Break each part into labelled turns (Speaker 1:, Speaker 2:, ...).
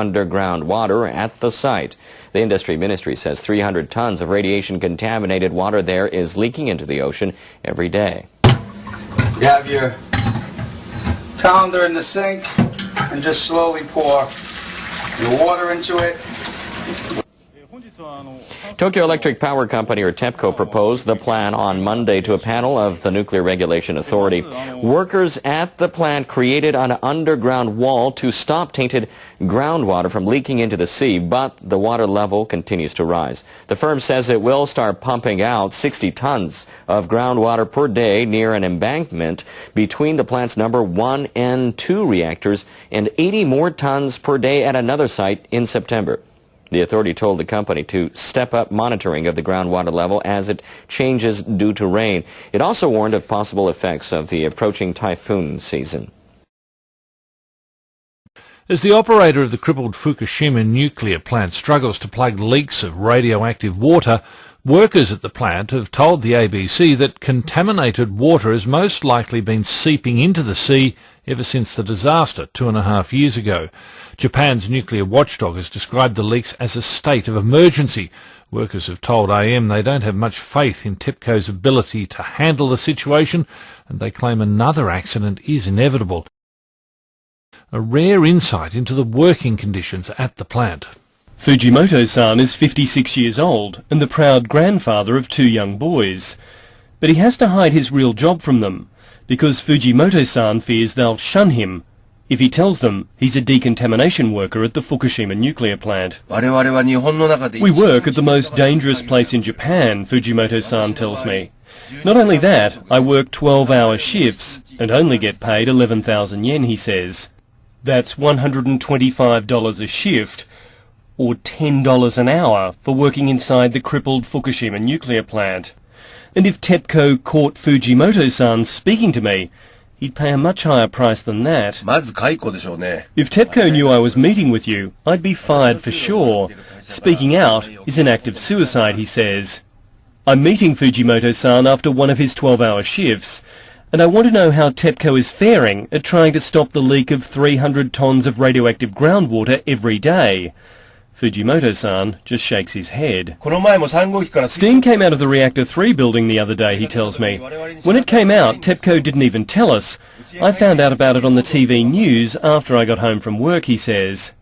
Speaker 1: underground water at the site. The industry ministry says 300 tons of radiation-contaminated water there is leaking into the ocean every day.
Speaker 2: You have your colander in the sink and just slowly pour your water into it.
Speaker 1: Tokyo Electric Power Company, or TEPCO, proposed the plan on Monday to a panel of the Nuclear Regulation Authority. Workers at the plant created an underground wall to stop tainted groundwater from leaking into the sea, but the water level continues to rise. The firm says it will start pumping out 60 tons of groundwater per day near an embankment between the plant's number 1 and 2 reactors, and 80 more tons per day at another site in September. The authority told the company to step up monitoring of the groundwater level as it changes due to rain. It also warned of possible effects of the approaching typhoon season.
Speaker 3: As the operator of the crippled Fukushima nuclear plant struggles to plug leaks of radioactive water, workers at the plant have told the ABC that contaminated water has most likely been seeping into the sea ever since the disaster 2.5 years ago. Japan's nuclear watchdog has described the leaks as a state of emergency. Workers have told AM they don't have much faith in TEPCO's ability to handle the situation, and they claim another accident is inevitable. A rare insight into the working conditions at the plant.
Speaker 4: Fujimoto-san is 56 years old and the proud grandfather of 2 young boys. But he has to hide his real job from them, because Fujimoto-san fears they'll shun him if he tells them he's a decontamination worker at the Fukushima nuclear plant. We work at the most dangerous place in Japan, Fujimoto-san tells me. Not only that, I work 12-hour shifts and only get paid 11,000 yen, he says. That's $125 a shift, or $10 an hour for working inside the crippled Fukushima nuclear plant. And if TEPCO caught Fujimoto-san speaking to me, he'd pay a much higher price than that. If TEPCO knew I was meeting with you, I'd be fired for sure. Speaking out is an act of suicide, he says. I'm meeting Fujimoto-san after one of his 12-hour shifts, and I want to know how TEPCO is faring at trying to stop the leak of 300 tons of radioactive groundwater every day. Fujimoto-san just shakes his head. Steam came out of the Reactor 3 building the other day, he tells me. When it came out, TEPCO didn't even tell us. I found out about it on the TV news after I got home from work, he says.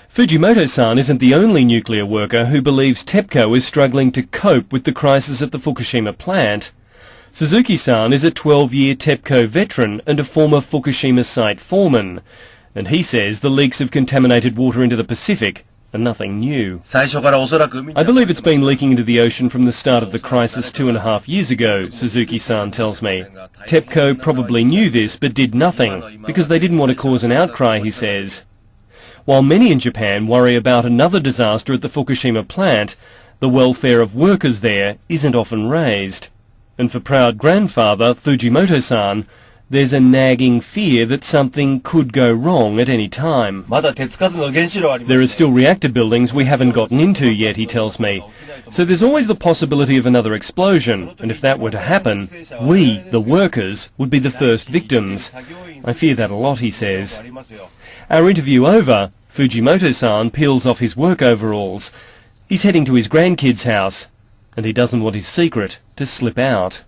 Speaker 4: Fujimoto-san isn't the only nuclear worker who believes TEPCO is struggling to cope with the crisis at the Fukushima plant. Suzuki-san is a 12-year TEPCO veteran and a former Fukushima site foreman, and he says the leaks of contaminated water into the Pacific are nothing new. I believe it's been leaking into the ocean from the start of the crisis 2.5 years ago, Suzuki-san tells me. TEPCO probably knew this but did nothing because they didn't want to cause an outcry, he says. While many in Japan worry about another disaster at the Fukushima plant, the welfare of workers there isn't often raised. And for proud grandfather Fujimoto-san, there's a nagging fear that something could go wrong at any time. There are still reactor buildings we haven't gotten into yet, he tells me. So there's always the possibility of another explosion, and if that were to happen, we, the workers, would be the first victims. I fear that a lot, he says. Our interview over, Fujimoto-san peels off his work overalls. He's heading to his grandkid's house, and he doesn't want his secret to slip out.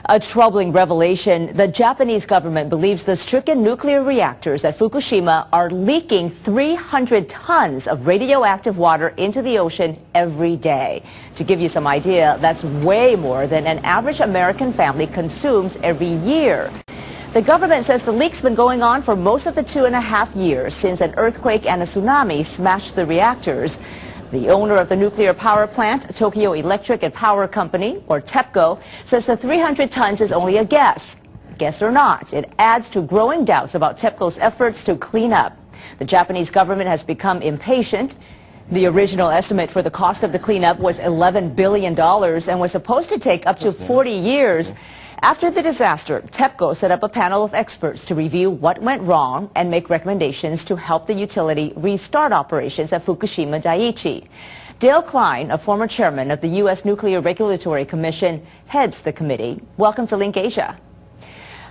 Speaker 5: A troubling revelation. The Japanese government believes the stricken nuclear reactors at Fukushima are leaking 300 tons of radioactive water into the ocean every day. To give you some idea, that's way more than an average American family consumes every year. The government says the leak's been going on for most of the 2.5 years since an earthquake and a tsunami smashed the reactors. The owner of the nuclear power plant, Tokyo Electric and Power Company, or TEPCO, says the 300 tons is only a guess. Guess or not, it adds to growing doubts about TEPCO's efforts to clean up. The Japanese government has become impatient. The original estimate for the cost of the cleanup was $11 billion and was supposed to take up to 40 years. After the disaster, TEPCO set up a panel of experts to review what went wrong and make recommendations to help the utility restart operations at Fukushima Daiichi. Dale Klein, a former chairman of the U.S. Nuclear Regulatory Commission, heads the committee. Welcome to Link Asia.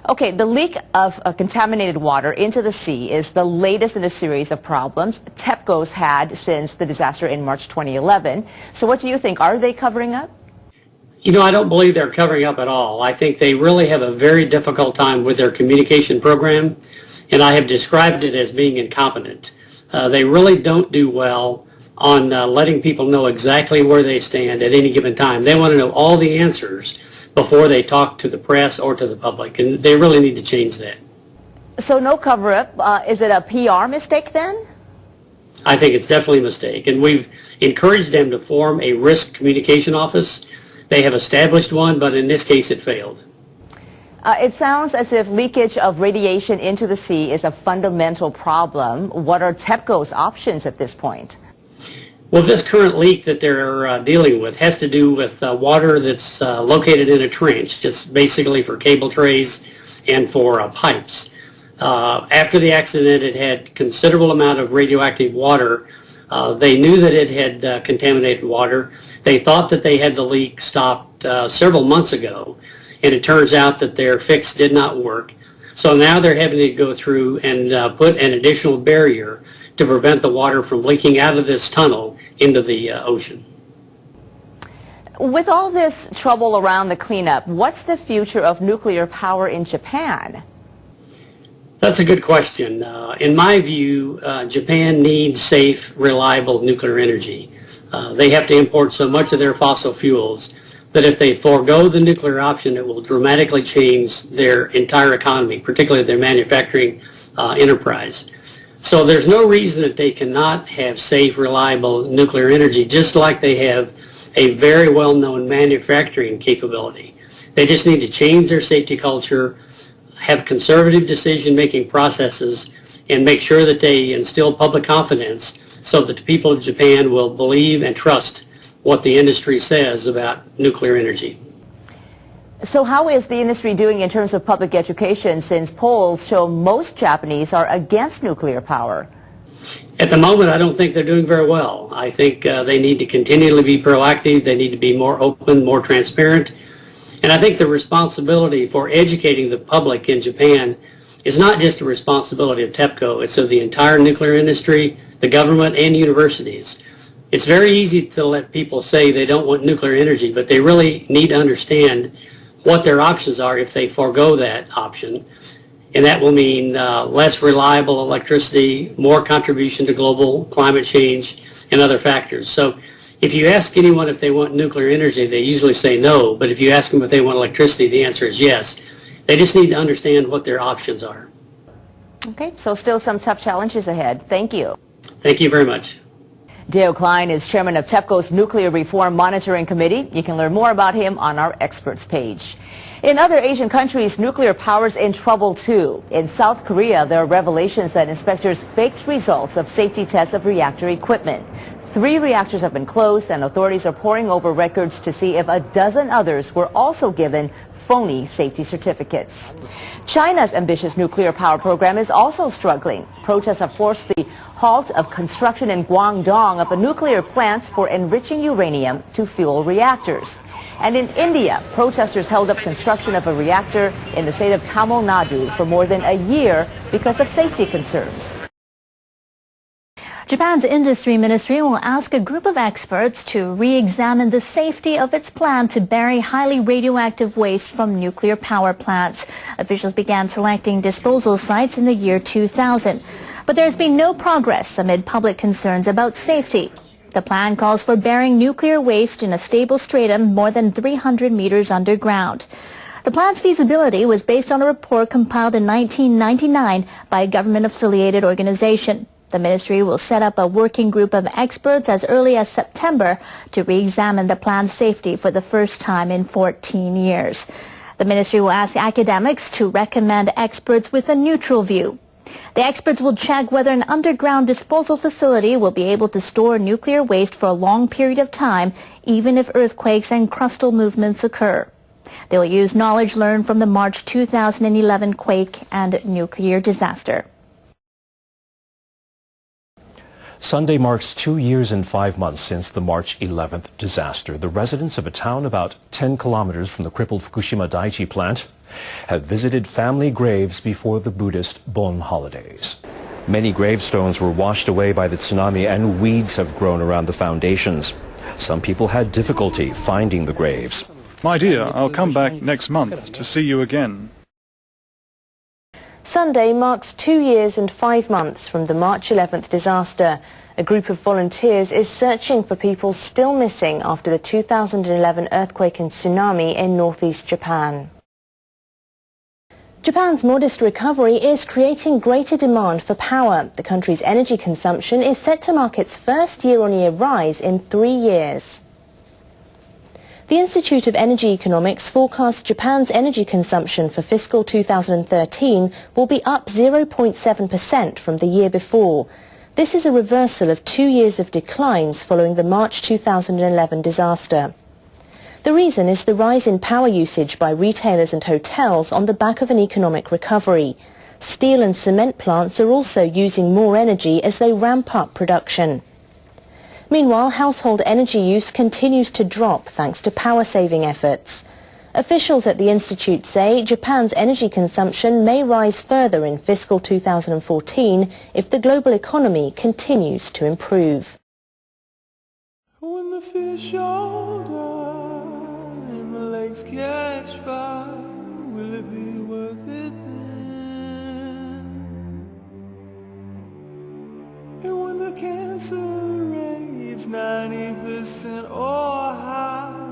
Speaker 5: Okay, the leak of contaminated water into the sea is the latest in a series of problems TEPCO's had since the disaster in March 2011. So what do you think? Are they covering up?
Speaker 6: You know, I don't believe they're covering up at all. I think they really have a very difficult time with their communication program, and I have described it as being incompetent. They really don't do well on letting people know exactly where they stand at any given time. They want to know all the answers before they talk to the press or to the public, and they really need to change that.
Speaker 5: So no cover-up. Is it a PR mistake then?
Speaker 6: I think it's definitely a mistake, and we've encouraged them to form a risk communication office. They have established one, but in this case it failed.
Speaker 5: It sounds as if leakage of radiation into the sea is a fundamental problem. What are TEPCO's options at this point?
Speaker 6: Well, this current leak that they're dealing with has to do with water that's located in a trench. It's basically for cable trays and for pipes. After the accident, it had considerable amount of radioactive water. They knew that it had contaminated water. They thought that they had the leak stopped several months ago, and it turns out that their fix did not work. So now they're having to go through and put an additional barrier to prevent the water from leaking out of this tunnel into the ocean.
Speaker 5: With all this trouble around the cleanup, what's the future of nuclear power in Japan?
Speaker 6: That's a good question. In my view, Japan needs safe, reliable nuclear energy. They have to import so much of their fossil fuels that if they forego the nuclear option, it will dramatically change their entire economy, particularly their manufacturing enterprise. So there's no reason that they cannot have safe, reliable nuclear energy, just like they have a very well-known manufacturing capability. They just need to change their safety culture, have conservative decision-making processes, and make sure that they instill public confidence so that the people of Japan will believe and trust what the industry says about nuclear energy.
Speaker 5: So how is the industry doing in terms of public education, since polls show most Japanese are against nuclear power?
Speaker 6: At the moment, I don't think they're doing very well. I think they need to continually be proactive. They need to be more open, more transparent. And I think the responsibility for educating the public in Japan is not just a responsibility of TEPCO. It's of the entire nuclear industry, the government, and universities. It's very easy to let people say they don't want nuclear energy, but they really need to understand what their options are if they forego that option. And that will mean less reliable electricity, more contribution to global climate change, and other factors. So if you ask anyone if they want nuclear energy, they usually say no. But if you ask them if they want electricity, the answer is yes. They just need to understand what their options are.
Speaker 5: Okay, so still some tough challenges ahead. Thank you.
Speaker 6: Thank you very much.
Speaker 5: Dale Klein is chairman of TEPCO's Nuclear Reform Monitoring Committee. You can learn more about him on our experts page. In other Asian countries, nuclear power's in trouble too. In South Korea, there are revelations that inspectors faked results of safety tests of reactor equipment. 3 reactors have been closed, and authorities are poring over records to see if a dozen others were also given phony safety certificates. China's ambitious nuclear power program is also struggling. Protests have forced the halt of construction in Guangdong of a nuclear plant for enriching uranium to fuel reactors. And in India, protesters held up construction of a reactor in the state of Tamil Nadu for more than a year because of safety concerns.
Speaker 7: Japan's industry ministry will ask a group of experts to re-examine the safety of its plan to bury highly radioactive waste from nuclear power plants. Officials began selecting disposal sites in the year 2000. But there's been no progress amid public concerns about safety. The plan calls for burying nuclear waste in a stable stratum more than 300 meters underground. The plan's feasibility was based on a report compiled in 1999 by a government-affiliated organization. The ministry will set up a working group of experts as early as September to re-examine the plan's safety for the first time in 14 years. The ministry will ask academics to recommend experts with a neutral view. The experts will check whether an underground disposal facility will be able to store nuclear waste for a long period of time, even if earthquakes and crustal movements occur. They will use knowledge learned from the March 2011 quake and nuclear disaster.
Speaker 8: Sunday marks 2 years and 5 months since the March 11th disaster. The residents of a town about 10 kilometers from the crippled Fukushima Daiichi plant have visited family graves before the Buddhist Bon holidays. Many gravestones were washed away by the tsunami and weeds have grown around the foundations. Some people had difficulty finding the graves.
Speaker 9: My dear, I'll come back next month to see you again.
Speaker 10: Sunday marks 2 years and 5 months from the March 11th disaster. A group of volunteers is searching for people still missing after the 2011 earthquake and tsunami in northeast Japan. Japan's modest recovery is creating greater demand for power. The country's energy consumption is set to mark its first year-on-year rise in 3 years. The Institute of Energy Economics forecasts Japan's energy consumption for fiscal 2013 will be up 0.7% from the year before. This is a reversal of 2 years of declines following the March 2011 disaster. The reason is the rise in power usage by retailers and hotels on the back of an economic recovery. Steel and cement plants are also using more energy as they ramp up production. Meanwhile, household energy use continues to drop thanks to power-saving efforts. Officials at the Institute say Japan's energy consumption may rise further in fiscal 2014 if the global economy continues to improve.
Speaker 11: When the fish all die and the lakes catch fire, will it be worth it then? And when the cancer rate's 90% or higher,